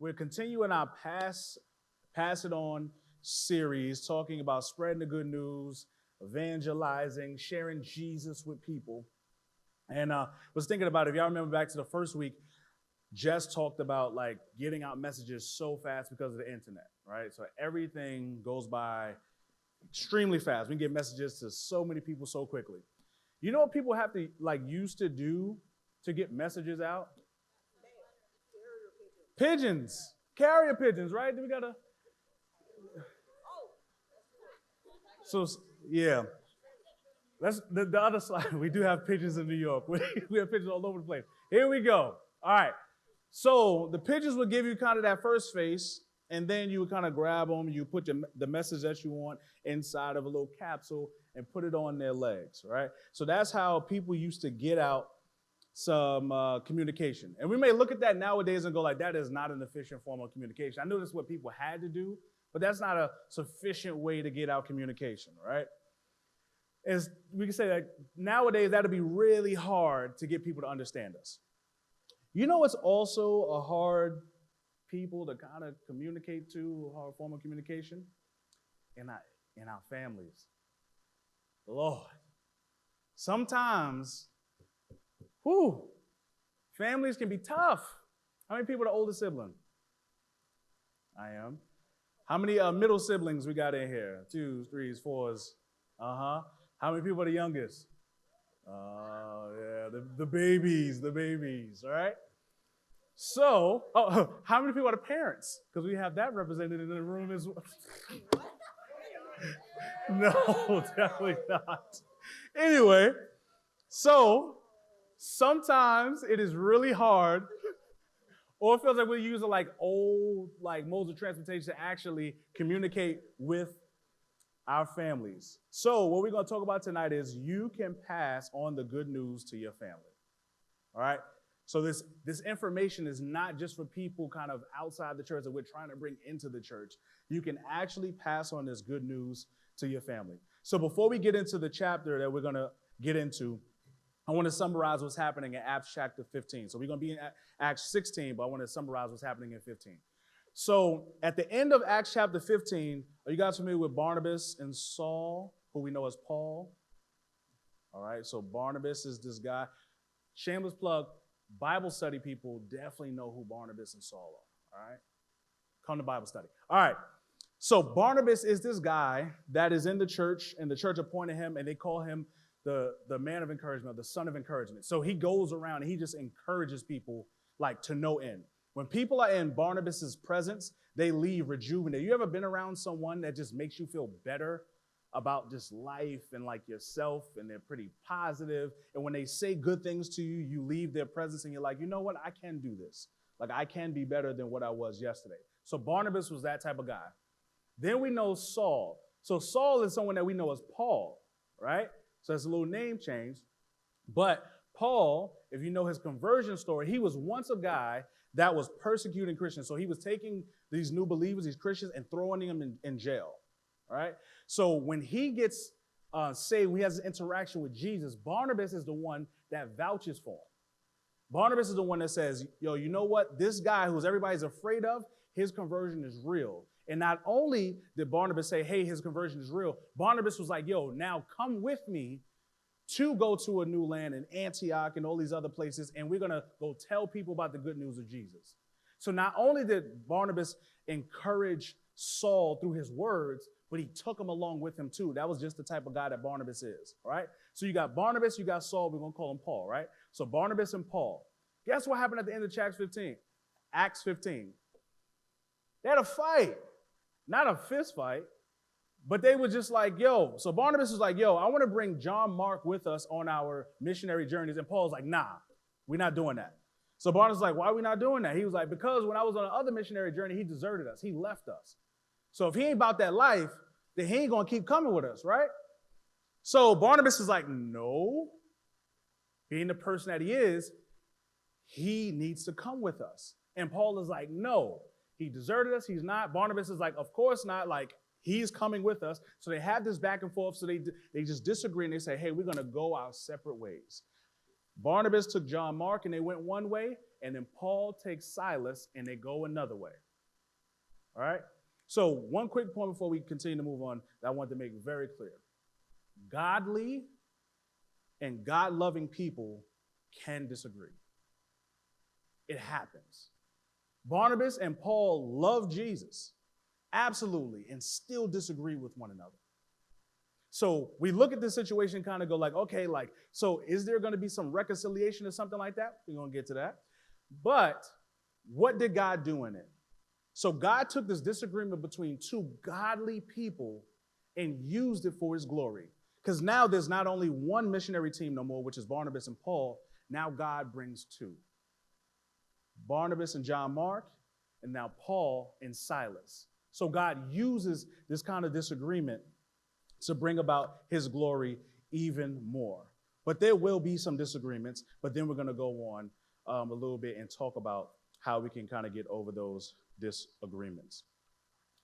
We're continuing our Pass It On series, talking about spreading the good news, evangelizing, sharing Jesus with people. And was thinking about, if y'all remember back to the first week, Jess talked about like getting out messages so fast because of the internet, right? So everything goes by extremely fast. We can get messages to so many people so quickly. You know what people have to used to do to get messages out? Pigeons, carrier pigeons, right? We gotta. So yeah, that's the other slide. We do have pigeons in New York. We have pigeons all over the place. Here we go. All right. So the pigeons will give you kind of that first face, and then you would kind of grab them. You put the message that you want inside of a little capsule and put it on their legs, right? So that's how people used to get out some communication. And we may look at that nowadays and go like, that is not an efficient form of communication. I know that's what people had to do, but that's not a sufficient way to get out communication, right? As we can say that nowadays, that'll be really hard to get people to understand us. You know what's also a hard people to kind of communicate to, a hard form of communication? In our families. Lord. Sometimes, families can be tough. How many people are the oldest sibling? I am. How many middle siblings we got in here? 2s, 3s, 4s. How many people are the youngest? Yeah, the babies, all right? So, how many people are the parents? Because we have that represented in the room as well. No, definitely not. Anyway, so sometimes it is really hard, or it feels like we're using old modes of transportation to actually communicate with our families. So what we're going to talk about tonight is you can pass on the good news to your family. All right? So this information is not just for people kind of outside the church that we're trying to bring into the church. You can actually pass on this good news to your family. So before we get into the chapter that we're going to get into, I want to summarize what's happening in Acts chapter 15. So we're going to be in Acts 16, but I want to summarize what's happening in 15. So at the end of Acts chapter 15, are you guys familiar with Barnabas and Saul, who we know as Paul? All right, so Barnabas is this guy. Shameless plug, Bible study people definitely know who Barnabas and Saul are, all right? Come to Bible study. All right, so Barnabas is this guy that is in the church, and the church appointed him, and they call him the man of encouragement, the son of encouragement. So he goes around and he just encourages people to no end. When people are in Barnabas's presence, they leave rejuvenated. You ever been around someone that just makes you feel better about just life and yourself, and they're pretty positive, and when they say good things to you, you leave their presence and you're like, you know what, I can do this. I can be better than what I was yesterday. So Barnabas was that type of guy. Then we know Saul. So Saul is someone that we know as Paul, right? So it's a little name change. But Paul, if you know his conversion story, he was once a guy that was persecuting Christians. So he was taking these new believers, these Christians, and throwing them in jail. All right. So when he gets saved, he has an interaction with Jesus, Barnabas is the one that vouches for him. Barnabas is the one that says, yo, you know what? This guy who's everybody's afraid of, his conversion is real. And not only did Barnabas say, hey, his conversion is real, Barnabas was like, yo, now come with me to go to a new land in Antioch and all these other places, and we're going to go tell people about the good news of Jesus. So not only did Barnabas encourage Saul through his words, but he took him along with him too. That was just the type of guy that Barnabas is, all right? So you got Barnabas, you got Saul, we're going to call him Paul, right? So Barnabas and Paul. Guess what happened at the end of Acts 15? Acts 15. They had a fight, not a fist fight, but they were just like, yo. So Barnabas was like, yo, I want to bring John Mark with us on our missionary journeys. And Paul's like, nah, we're not doing that. So Barnabas was like, why are we not doing that? He was like, because when I was on another missionary journey, he deserted us. He left us. So if he ain't about that life, then he ain't going to keep coming with us, right? So Barnabas is like, no. Being the person that he is, he needs to come with us. And Paul is like, no. He deserted us. He's not. Barnabas is like, of course not. He's coming with us. So they have this back and forth. So they just disagree and they say, hey, we're going to go our separate ways. Barnabas took John Mark and they went one way, and then Paul takes Silas and they go another way. All right? So one quick point before we continue to move on that I want to make very clear. Godly and God-loving people can disagree. It happens. Barnabas and Paul love Jesus, absolutely, and still disagree with one another. So we look at this situation and kind of go like, okay, like, so is there going to be some reconciliation or something like that? We're going to get to that. But what did God do in it? So God took this disagreement between two godly people and used it for his glory. Because now there's not only one missionary team no more, which is Barnabas and Paul. Now God brings two. Barnabas and John Mark, and now Paul and Silas. So God uses this kind of disagreement to bring about his glory even more. But there will be some disagreements, but then we're going to go on a little bit and talk about how we can kind of get over those disagreements.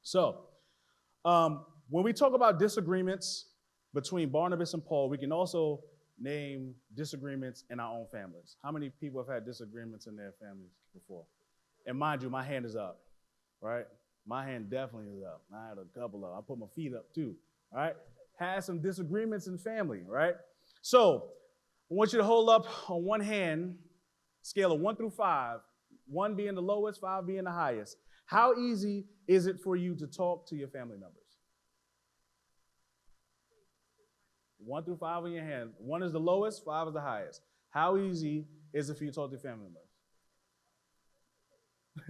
So when we talk about disagreements between Barnabas and Paul, we can also name disagreements in our own families. How many people have had disagreements in their families before? And mind you, my hand is up, right? My hand definitely is up. I had a couple of, I put my feet up too, all right? Had some disagreements in family, right? So I want you to hold up on one hand, scale of 1 through 5, 1 being the lowest, 5 being the highest. How easy is it for you to talk to your family members? 1 through 5 on your hand. 1 is the lowest, 5 is the highest. How easy is it for you to talk to your family members?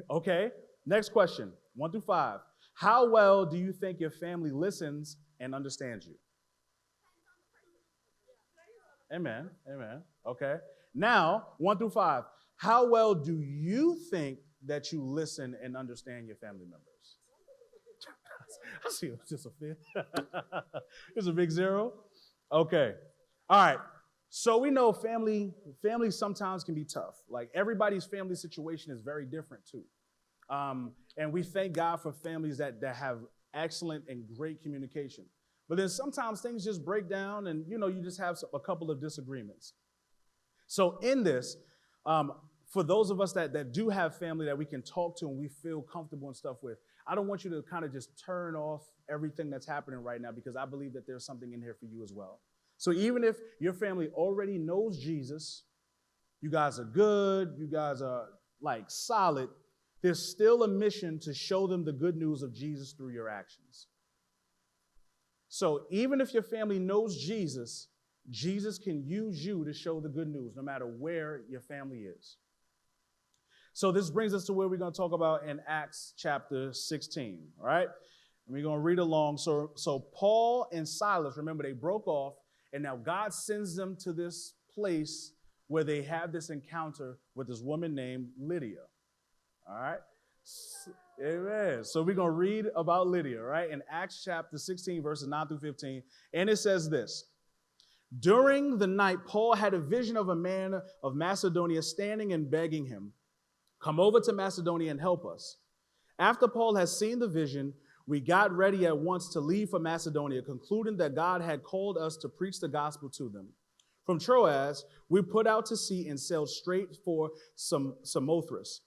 Okay, next question, 1 through 5. How well do you think your family listens and understands you? Amen, amen. Okay, now 1 through 5. How well do you think that you listen and understand your family members? I see it was just a fit. It's a big 0. Okay. All right. So we know family sometimes can be tough. Like everybody's family situation is very different too. And we thank God for families that have excellent and great communication. But then sometimes things just break down and, you just have a couple of disagreements. So in this, for those of us that do have family that we can talk to and we feel comfortable and stuff with, I don't want you to kind of just turn off everything that's happening right now because I believe that there's something in here for you as well. So even if your family already knows Jesus, you guys are good, you guys are like solid, there's still a mission to show them the good news of Jesus through your actions. So even if your family knows Jesus, Jesus can use you to show the good news no matter where your family is. So this brings us to where we're going to talk about in Acts chapter 16, all right? And we're going to read along. So Paul and Silas, remember, they broke off, and now God sends them to this place where they have this encounter with this woman named Lydia, all right? Amen. So we're going to read about Lydia, right? In Acts chapter 16, verses 9 through 15, and it says this. During the night, Paul had a vision of a man of Macedonia standing and begging him, "Come over to Macedonia and help us." After Paul had seen the vision, we got ready at once to leave for Macedonia, concluding that God had called us to preach the gospel to them. From Troas, we put out to sea and sailed straight for Samothrace.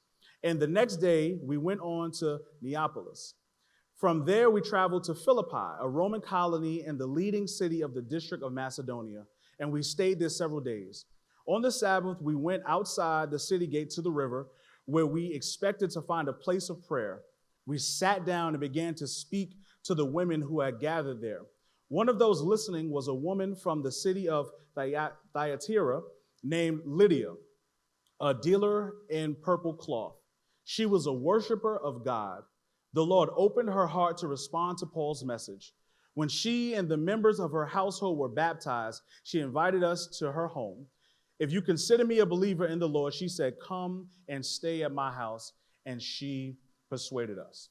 And the next day, we went on to Neapolis. From there, we traveled to Philippi, a Roman colony and the leading city of the district of Macedonia, and we stayed there several days. On the Sabbath, we went outside the city gate to the river, where we expected to find a place of prayer. We sat down and began to speak to the women who had gathered there. One of those listening was a woman from the city of Thyatira named Lydia, a dealer in purple cloth. She was a worshiper of God. The Lord opened her heart to respond to Paul's message. When she and the members of her household were baptized, she invited us to her home. "If you consider me a believer in the Lord," she said, "come and stay at my house." And she persuaded us.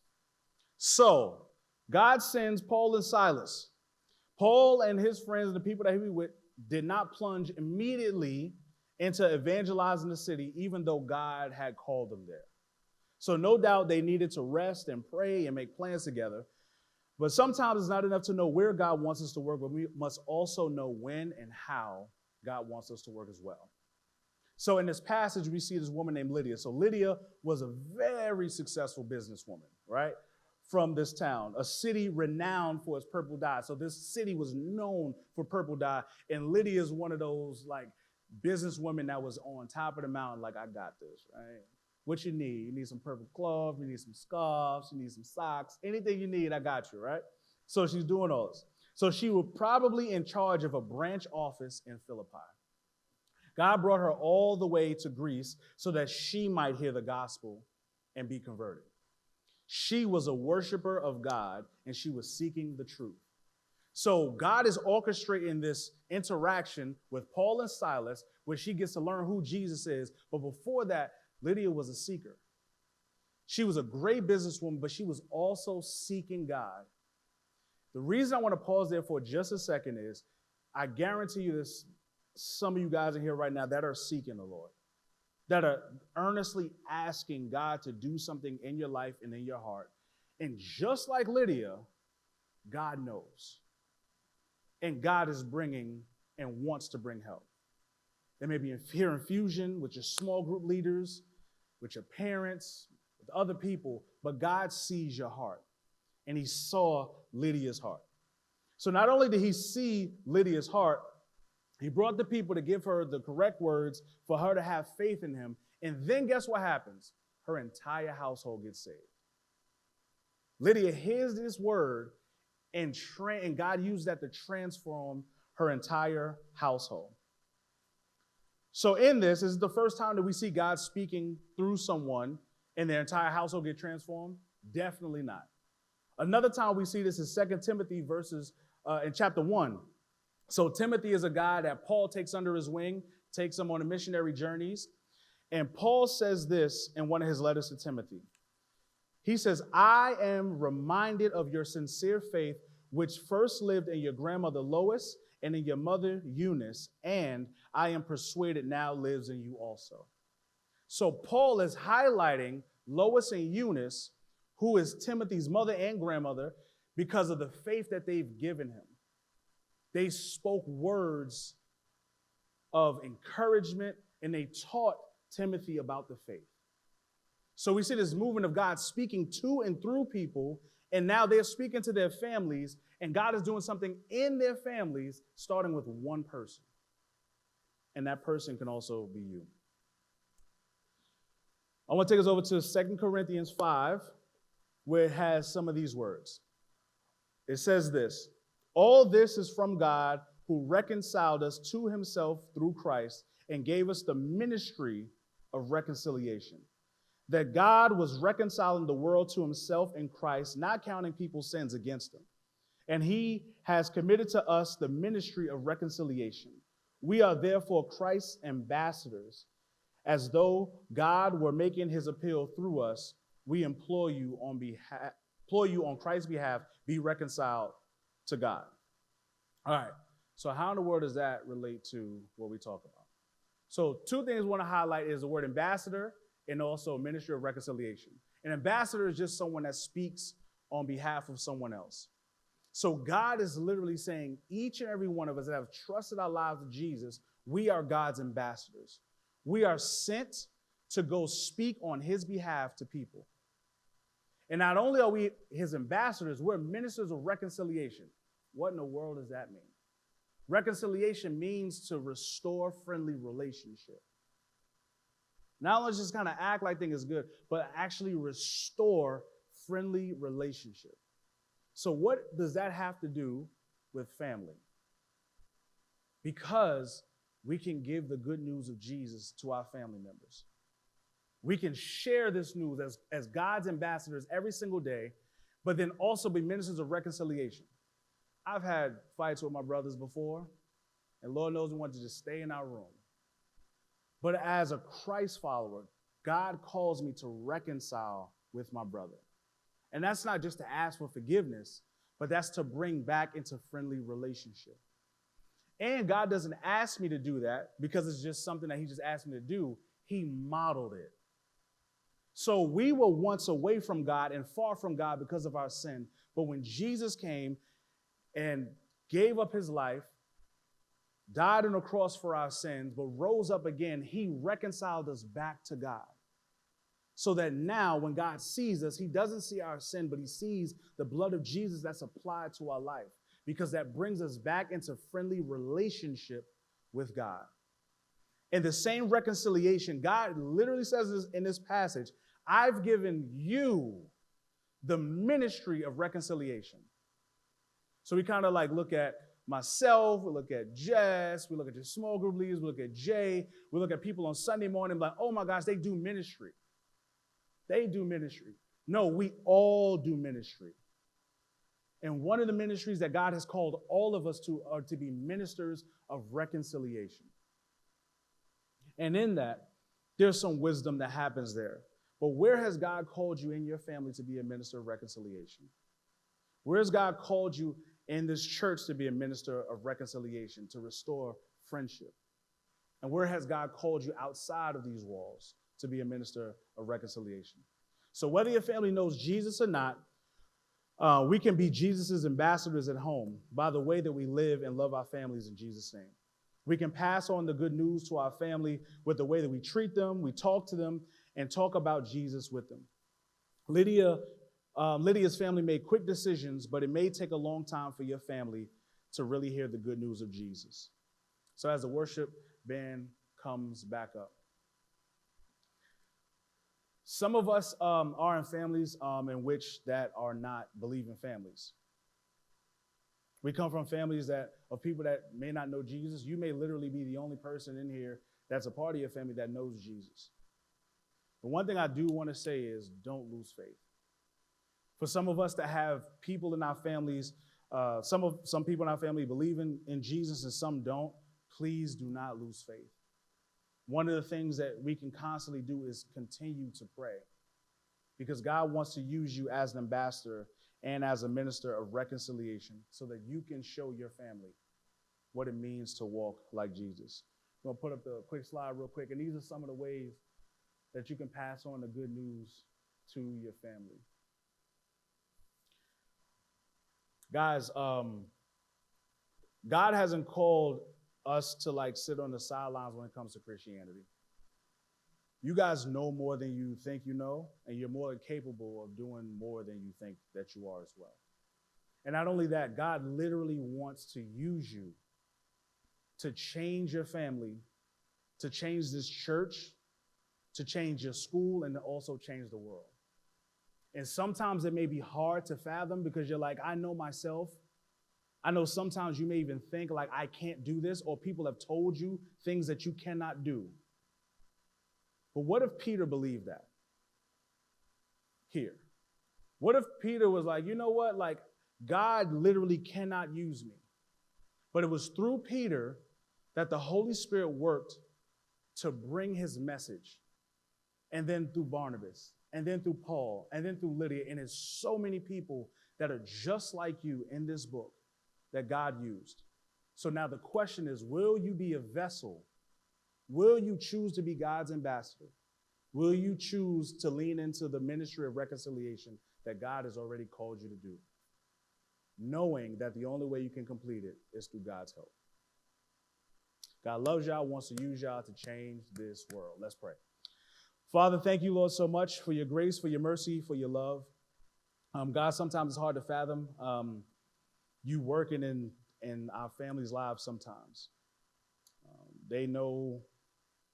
So God sends Paul and Silas. Paul and his friends and the people that he was with did not plunge immediately into evangelizing the city, even though God had called them there. So no doubt they needed to rest and pray and make plans together. But sometimes it's not enough to know where God wants us to work, but we must also know when and how God wants us to work as well. So in this passage, we see this woman named Lydia. So Lydia was a very successful businesswoman, right? From this town, a city renowned for its purple dye. So this city was known for purple dye. And Lydia is one of those like businesswomen that was on top of the mountain, like, I got this, right? What you need? You need some purple cloth, you need some scarves, you need some socks, anything you need, I got you, right? So she's doing all this. So she was probably in charge of a branch office in Philippi. God brought her all the way to Greece so that she might hear the gospel and be converted. She was a worshiper of God, and she was seeking the truth. So God is orchestrating this interaction with Paul and Silas, where she gets to learn who Jesus is. But before that, Lydia was a seeker. She was a great businesswoman, but she was also seeking God. The reason I want to pause there for just a second is I guarantee you this. Some of you guys in here right now that are seeking the Lord, that are earnestly asking God to do something in your life and in your heart. And just like Lydia, God knows. And God is bringing and wants to bring help. There may be here infusion with your small group leaders, with your parents, with other people, but God sees your heart. And he saw Lydia's heart. So not only did he see Lydia's heart, he brought the people to give her the correct words for her to have faith in him. And then guess what happens? Her entire household gets saved. Lydia hears this word, and God used that to transform her entire household. So in this is the first time that we see God speaking through someone and their entire household get transformed? Definitely not. Another time we see this is 2 Timothy in chapter 1. So Timothy is a guy that Paul takes under his wing, takes him on missionary journeys. And Paul says this in one of his letters to Timothy. He says, I am reminded of your sincere faith, which first lived in your grandmother Lois and in your mother Eunice, and I am persuaded now lives in you also. So Paul is highlighting Lois and Eunice, who is Timothy's mother and grandmother, because of the faith that they've given him. They spoke words of encouragement, and they taught Timothy about the faith. So we see this movement of God speaking to and through people, and now they're speaking to their families, and God is doing something in their families, starting with one person. And that person can also be you. I want to take us over to 2 Corinthians 5, where it has some of these words. It says this, all this is from God who reconciled us to himself through Christ and gave us the ministry of reconciliation. That God was reconciling the world to himself in Christ, not counting people's sins against them. And he has committed to us the ministry of reconciliation. We are therefore Christ's ambassadors. As though God were making his appeal through us, we implore you on Christ's behalf, be reconciled to God. All right, so how in the world does that relate to what we talk about? So two things I want to highlight is the word ambassador and also ministry of reconciliation. An ambassador is just someone that speaks on behalf of someone else. So God is literally saying each and every one of us that have trusted our lives to Jesus, we are God's ambassadors. We are sent to go speak on his behalf to people. And not only are we his ambassadors, we're ministers of reconciliation. What in the world does that mean? Reconciliation means to restore friendly relationship. Not only just kind of act like things is good, but actually restore friendly relationship. So what does that have to do with family? Because we can give the good news of Jesus to our family members. We can share this news as God's ambassadors every single day, but then also be ministers of reconciliation. I've had fights with my brothers before, and Lord knows we want to just stay in our room. But as a Christ follower, God calls me to reconcile with my brother. And that's not just to ask for forgiveness, but that's to bring back into friendly relationship. And God doesn't ask me to do that because it's just something that he just asked me to do. He modeled it. So we were once away from God and far from God because of our sin. But when Jesus came and gave up his life died on the cross for our sins, but rose up again. He reconciled us back to God. So that now when God sees us, he doesn't see our sin, but he sees the blood of Jesus that's applied to our life, because that brings us back into friendly relationship with God. In the same reconciliation, God literally says this in this passage, I've given you the ministry of reconciliation. So we kind of like look at myself, we look at Jess, we look at your small group leaders, we look at Jay, we look at people on Sunday morning like, oh my gosh, they do ministry. They do ministry. No, we all do ministry. And one of the ministries that God has called all of us to are to be ministers of reconciliation. And in that, there's some wisdom that happens there. But where has God called you in your family to be a minister of reconciliation? Where has God called you in this church to be a minister of reconciliation, to restore friendship? And where has God called you outside of these walls to be a minister of reconciliation? So whether your family knows Jesus or not, we can be Jesus' ambassadors at home by the way that we live and love our families in Jesus' name. We can pass on the good news to our family with the way that we treat them, we talk to them, and talk about Jesus with them. Lydia's family made quick decisions, but it may take a long time for your family to really hear the good news of Jesus. So as the worship band comes back up, some of us are in families in which that are not believing families. We come from families of people that may not know Jesus. You may literally be the only person in here that's a part of your family that knows Jesus. But one thing I do want to say is don't lose faith. For some of us that have people in our families, some people in our family believe in Jesus and some don't, please do not lose faith. One of the things that we can constantly do is continue to pray, because God wants to use you as an ambassador and as a minister of reconciliation so that you can show your family what it means to walk like Jesus. I'm going to put up the quick slide real quick, and these are some of the ways that you can pass on the good news to your family. Guys, God hasn't called us to like sit on the sidelines when it comes to Christianity. You guys know more than you think you know, and you're more capable of doing more than you think that you are as well. And not only that, God literally wants to use you to change your family, to change this church, to change your school, and to also change the world. And sometimes it may be hard to fathom because you're like, I know myself. I know sometimes you may even think like, I can't do this, or people have told you things that you cannot do. But what if Peter believed that? Here. What if Peter was like, you know what? Like, God literally cannot use me. But it was through Peter that the Holy Spirit worked to bring his message. And then through Barnabas, and then through Paul, and then through Lydia. And it's so many people that are just like you in this book that God used. So now the question is, will you be a vessel? Will you choose to be God's ambassador? Will you choose to lean into the ministry of reconciliation that God has already called you to do, knowing that the only way you can complete it is through God's help? God loves y'all, wants to use y'all to change this world. Let's pray. Father, thank you, Lord, so much for your grace, for your mercy, for your love. God, sometimes it's hard to fathom you working in our families' lives sometimes. They know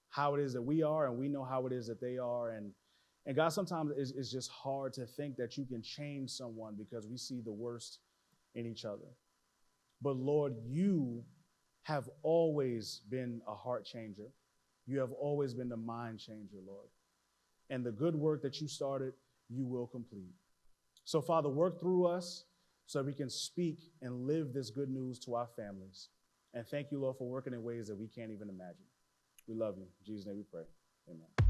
how it is that we are, and we know how it is that they are. And God, sometimes it's just hard to think that you can change someone because we see the worst in each other. But Lord, you have always been a heart changer. You have always been the mind changer, Lord. And the good work that you started, you will complete. So, Father, work through us so that we can speak and live this good news to our families. And thank you, Lord, for working in ways that we can't even imagine. We love you. In Jesus' name we pray. Amen.